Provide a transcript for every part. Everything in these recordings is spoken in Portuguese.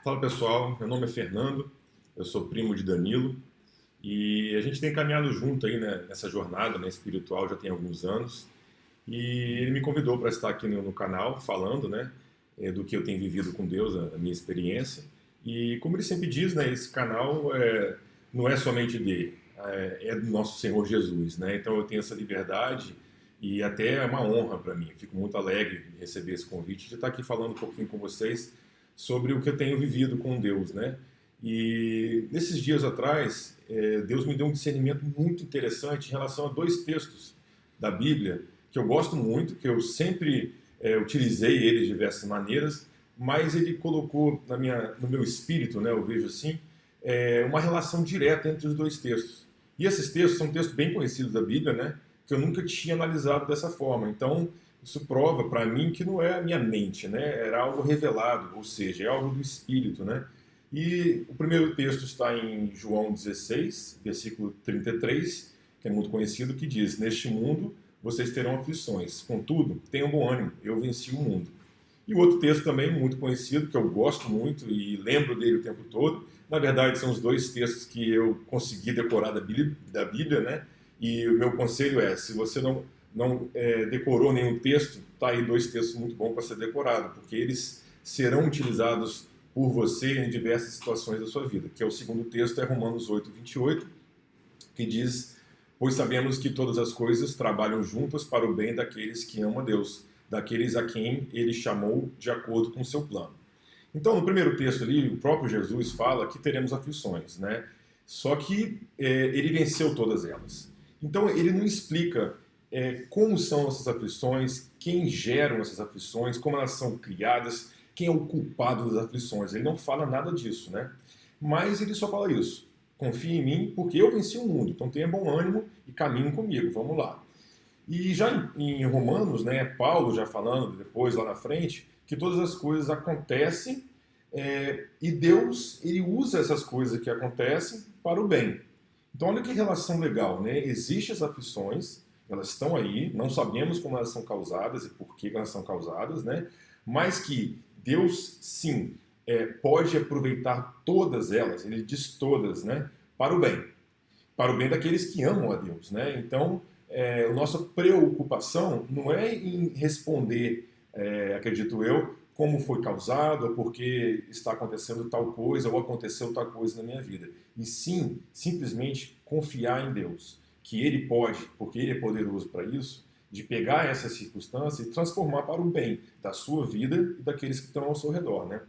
Fala pessoal, meu nome é Fernando, eu sou primo de Danilo e a gente tem caminhado junto aí, né, nessa jornada, né, espiritual já tem alguns anos e ele me convidou para estar aqui no canal falando, né, do que eu tenho vivido com Deus, a minha experiência. E como ele sempre diz, né, esse canal não é somente dele, é do nosso Senhor Jesus, né? Então eu tenho essa liberdade e até é uma honra para mim. Fico muito alegre de receber esse convite de estar aqui falando um pouquinho com vocês sobre o que eu tenho vivido com Deus, né? E nesses dias atrás, Deus me deu um discernimento muito interessante em relação a dois textos da Bíblia que eu gosto muito, que eu sempre utilizei eles de diversas maneiras, mas ele colocou no meu espírito, né, eu vejo assim, uma relação direta entre os dois textos. E esses textos são textos bem conhecidos da Bíblia, né, que eu nunca tinha analisado dessa forma. Então, isso prova para mim que não é a minha mente, né, era algo revelado, ou seja, é algo do espírito, né. E o primeiro texto está em João 16, versículo 33, que é muito conhecido, que diz: Neste mundo vocês terão aflições, contudo, tenham bom ânimo, eu venci o mundo. E o outro texto também muito conhecido, que eu gosto muito e lembro dele o tempo todo. Na verdade, são os dois textos que eu consegui decorar da Bíblia, né? E o meu conselho é, se você não decorou nenhum texto, tá aí dois textos muito bons para ser decorado, porque eles serão utilizados por você em diversas situações da sua vida. Que é o segundo texto, é Romanos 8, 28, que diz: Pois sabemos que todas as coisas trabalham juntas para o bem daqueles que amam a Deus, daqueles a quem ele chamou de acordo com o seu plano. Então, no primeiro texto ali, o próprio Jesus fala que teremos aflições, né? Só que ele venceu todas elas. Então, ele não explica como são essas aflições, quem geram essas aflições, como elas são criadas, quem é o culpado das aflições. Ele não fala nada disso, né? Mas ele só fala isso: confie em mim, porque eu venci o mundo. Então tenha bom ânimo e caminhe comigo. Vamos lá. E já em Romanos, né, Paulo já falando depois lá na frente, que todas as coisas acontecem e Deus ele usa essas coisas que acontecem para o bem. Então olha que relação legal, né? Existem as aflições, elas estão aí, não sabemos como elas são causadas e por que elas são causadas, né? Mas que Deus sim pode aproveitar todas elas, ele diz todas, né? Para o bem daqueles que amam a Deus, né? Então a nossa preocupação não é em responder, acredito eu, como foi causado, ou porque está acontecendo tal coisa, ou aconteceu tal coisa na minha vida. E sim, simplesmente confiar em Deus, que Ele pode, porque Ele é poderoso para isso, de pegar essa circunstância e transformar para o bem da sua vida e daqueles que estão ao seu redor, né?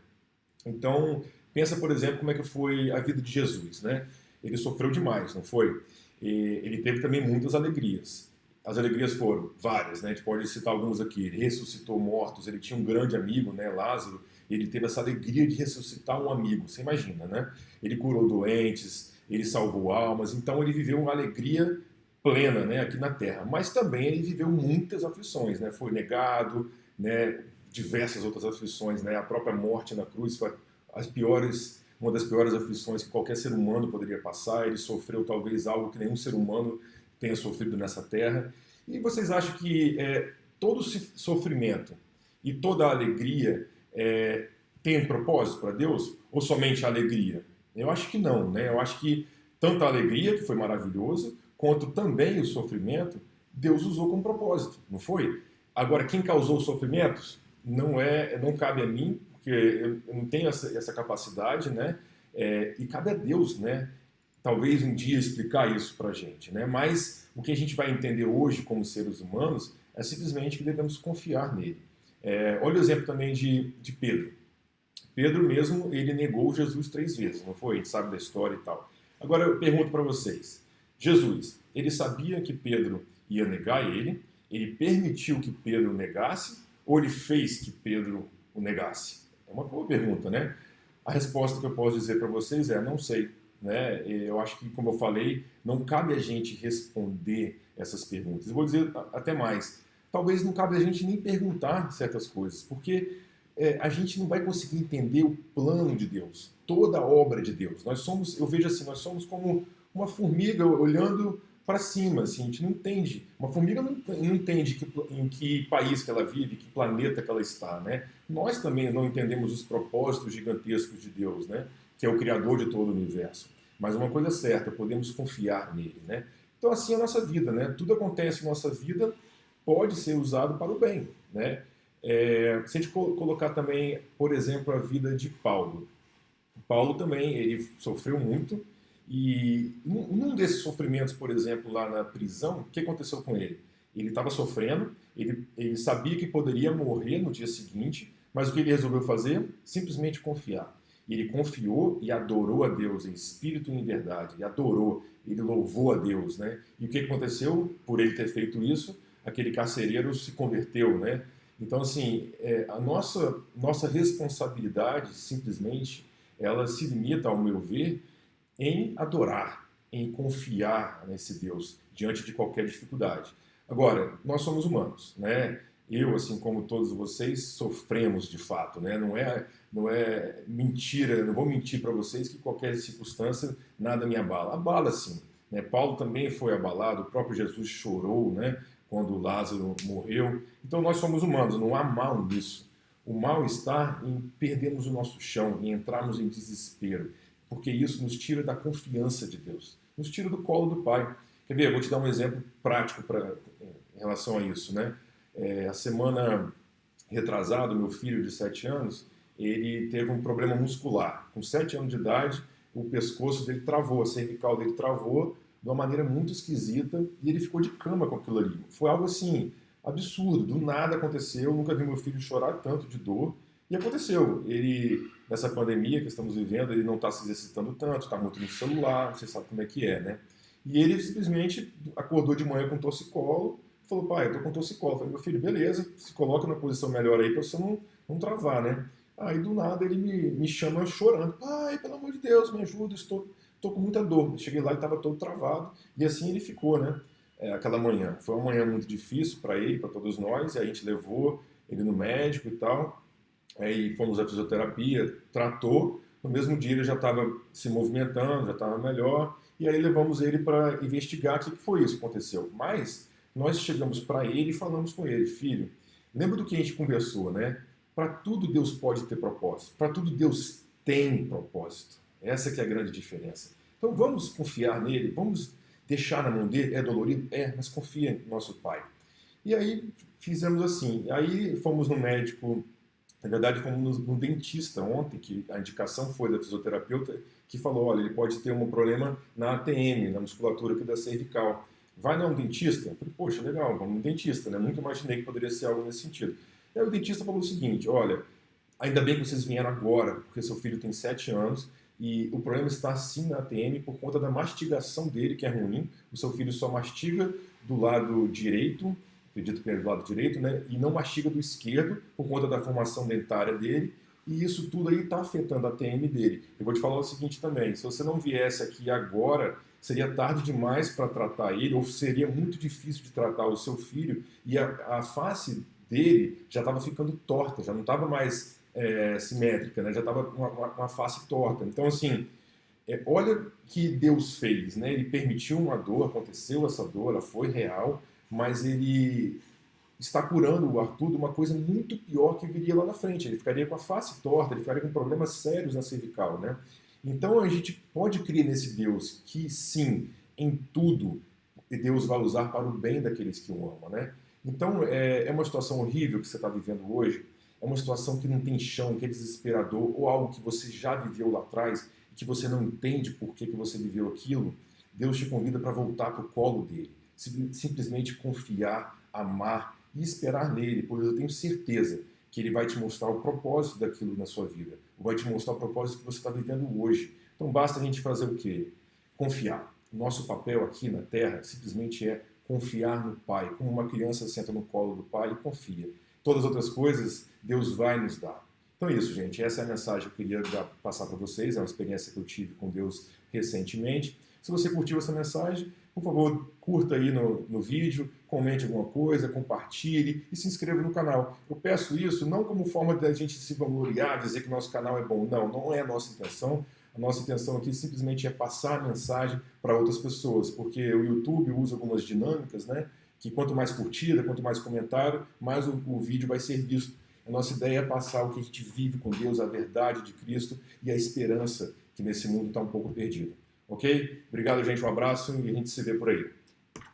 Então, pensa, por exemplo, como é que foi a vida de Jesus, né? Ele sofreu demais, não foi? E ele teve também muitas alegrias. As alegrias foram várias, né? A gente pode citar algumas aqui. Ele ressuscitou mortos, ele tinha um grande amigo, né, Lázaro. Ele teve essa alegria de ressuscitar um amigo, você imagina, né? Ele curou doentes, ele salvou almas, então ele viveu uma alegria plena, né, aqui na terra. Mas também ele viveu muitas aflições, né? Foi negado, né, diversas outras aflições, né? A própria morte na cruz foi uma das piores aflições que qualquer ser humano poderia passar. Ele sofreu talvez algo que nenhum ser humano tenha sofrido nessa terra. E vocês acham que todo sofrimento e toda alegria tem um propósito para Deus? Ou somente a alegria? Eu acho que não, né? Eu acho que tanto a alegria, que foi maravilhoso, quanto também o sofrimento, Deus usou com propósito, não foi? Agora, quem causou os sofrimentos não cabe a mim, porque eu não tenho essa capacidade, né? E cabe a Deus, né? Talvez um dia explicar isso para a gente, né? Mas o que a gente vai entender hoje como seres humanos é simplesmente que devemos confiar nele. Olha o exemplo também de Pedro. Pedro mesmo, ele negou Jesus 3 vezes, não foi? A gente sabe da história e tal. Agora eu pergunto para vocês, Jesus, ele sabia que Pedro ia negar ele permitiu que Pedro negasse, ou ele fez que Pedro o negasse? É uma boa pergunta, né? A resposta que eu posso dizer para vocês é: não sei. Né? Eu acho que, como eu falei, não cabe a gente responder essas perguntas. Eu vou dizer até mais: talvez não cabe a gente nem perguntar certas coisas, porque a gente não vai conseguir entender o plano de Deus, toda a obra de Deus. Eu vejo assim, nós somos como uma formiga olhando para cima, assim, a gente não entende. Uma formiga não entende em que país que ela vive, que planeta que ela está, né? Nós também não entendemos os propósitos gigantescos de Deus, né? Que é o Criador de todo o universo. Mas uma coisa é certa, podemos confiar nele, né? Então assim é a nossa vida, né? Tudo acontece em nossa vida, pode ser usado para o bem, né? Se a gente colocar também, por exemplo, a vida de Paulo. Paulo também, ele sofreu muito, e num desses sofrimentos, por exemplo, lá na prisão, o que aconteceu com ele? Ele estava sofrendo, ele sabia que poderia morrer no dia seguinte, mas o que ele resolveu fazer? Simplesmente confiar. E ele confiou e adorou a Deus em espírito e em verdade. Ele adorou, ele louvou a Deus, né? E o que aconteceu? Por ele ter feito isso, aquele carcereiro se converteu, né? Então, assim, a nossa responsabilidade, simplesmente, ela se limita, ao meu ver, em adorar, em confiar nesse Deus diante de qualquer dificuldade. Agora, nós somos humanos, né? Eu, assim como todos vocês, sofremos de fato, né? Não é mentira, não vou mentir para vocês que qualquer circunstância nada me abala. Abala sim, né? Paulo também foi abalado, o próprio Jesus chorou, né? Quando Lázaro morreu. Então nós somos humanos, não há mal nisso. O mal está em perdermos o nosso chão, em entrarmos em desespero, porque isso nos tira da confiança de Deus, nos tira do colo do Pai. Quer ver? Eu vou te dar um exemplo prático em relação a isso, né? A semana retrasada, meu filho de 7 anos, ele teve um problema muscular. Com 7 anos de idade, o pescoço dele travou, a cervical dele travou de uma maneira muito esquisita e ele ficou de cama com aquilo ali. Foi algo assim, absurdo, do nada aconteceu, nunca vi meu filho chorar tanto de dor. E aconteceu, ele, nessa pandemia que estamos vivendo, ele não está se exercitando tanto, está muito no celular, você sabe como é que é, né? E ele simplesmente acordou de manhã com torcicolo, falou, pai, eu tô com torcicolo. Eu falei, meu filho, beleza, se coloca na posição melhor aí para você não travar, né? Aí do nada ele me chama chorando, pai, pelo amor de Deus, me ajuda, estou com muita dor. Eu cheguei lá e estava todo travado, e assim ele ficou, né? Aquela manhã. Foi uma manhã muito difícil para ele, para todos nós, e a gente levou ele no médico e tal. Aí fomos à fisioterapia, tratou. No mesmo dia ele já estava se movimentando, já estava melhor. E aí levamos ele para investigar o que foi isso que aconteceu. Mas nós chegamos para ele e falamos com ele, filho, lembra do que a gente conversou, né? Para tudo Deus pode ter propósito. Para tudo Deus tem propósito. Essa que é a grande diferença. Então vamos confiar nele, vamos deixar na mão dele. É dolorido? É, mas confia no nosso Pai. E aí fizemos assim. Aí fomos no médico. Na verdade, fomos no dentista ontem, que a indicação foi da fisioterapeuta, que falou, olha, ele pode ter um problema na ATM, na musculatura aqui da cervical. Vai não, um dentista? Eu falei, poxa, legal, vamos no dentista, né? Nunca imaginei que poderia ser algo nesse sentido. E aí o dentista falou o seguinte, olha, ainda bem que vocês vieram agora, porque seu filho tem 7 anos e o problema está sim na ATM por conta da mastigação dele, que é ruim. O seu filho só mastiga do lado direito, acredito que é do lado direito, né? E não mastiga do esquerdo por conta da formação dentária dele. E isso tudo aí está afetando a TM dele. Eu vou te falar o seguinte também, se você não viesse aqui agora, seria tarde demais para tratar ele, ou seria muito difícil de tratar o seu filho, e a face dele já estava ficando torta, já não estava mais simétrica, né? Já estava com uma face torta. Então, assim, olha que Deus fez, né? Ele permitiu uma dor, aconteceu essa dor, ela foi real, mas ele está curando o Arthur de uma coisa muito pior que viria lá na frente. Ele ficaria com a face torta, ele ficaria com problemas sérios na cervical, né? Então a gente pode crer nesse Deus que, sim, em tudo, Deus vai usar para o bem daqueles que o amam, né? Então é uma situação horrível que você está vivendo hoje, é uma situação que não tem chão, que é desesperador, ou algo que você já viveu lá atrás e que você não entende por que você viveu aquilo. Deus te convida para voltar para o colo dele, simplesmente confiar, amar e esperar nele, pois eu tenho certeza que ele vai te mostrar o propósito daquilo na sua vida, vai te mostrar o propósito que você está vivendo hoje. Então basta a gente fazer o quê? Confiar. Nosso papel aqui na Terra simplesmente é confiar no Pai, como uma criança senta no colo do Pai e confia. Todas as outras coisas Deus vai nos dar. Então é isso, gente. Essa é a mensagem que eu queria passar para vocês, é uma experiência que eu tive com Deus recentemente. Se você curtiu essa mensagem, por favor, curta aí no vídeo, comente alguma coisa, compartilhe e se inscreva no canal. Eu peço isso não como forma de a gente se vangloriar, dizer que nosso canal é bom. Não, não é a nossa intenção. A nossa intenção aqui simplesmente é passar a mensagem para outras pessoas, porque o YouTube usa algumas dinâmicas, né? Que quanto mais curtida, quanto mais comentário, mais o vídeo vai ser visto. A nossa ideia é passar o que a gente vive com Deus, a verdade de Cristo e a esperança que nesse mundo está um pouco perdido. Ok? Obrigado, gente. Um abraço e a gente se vê por aí.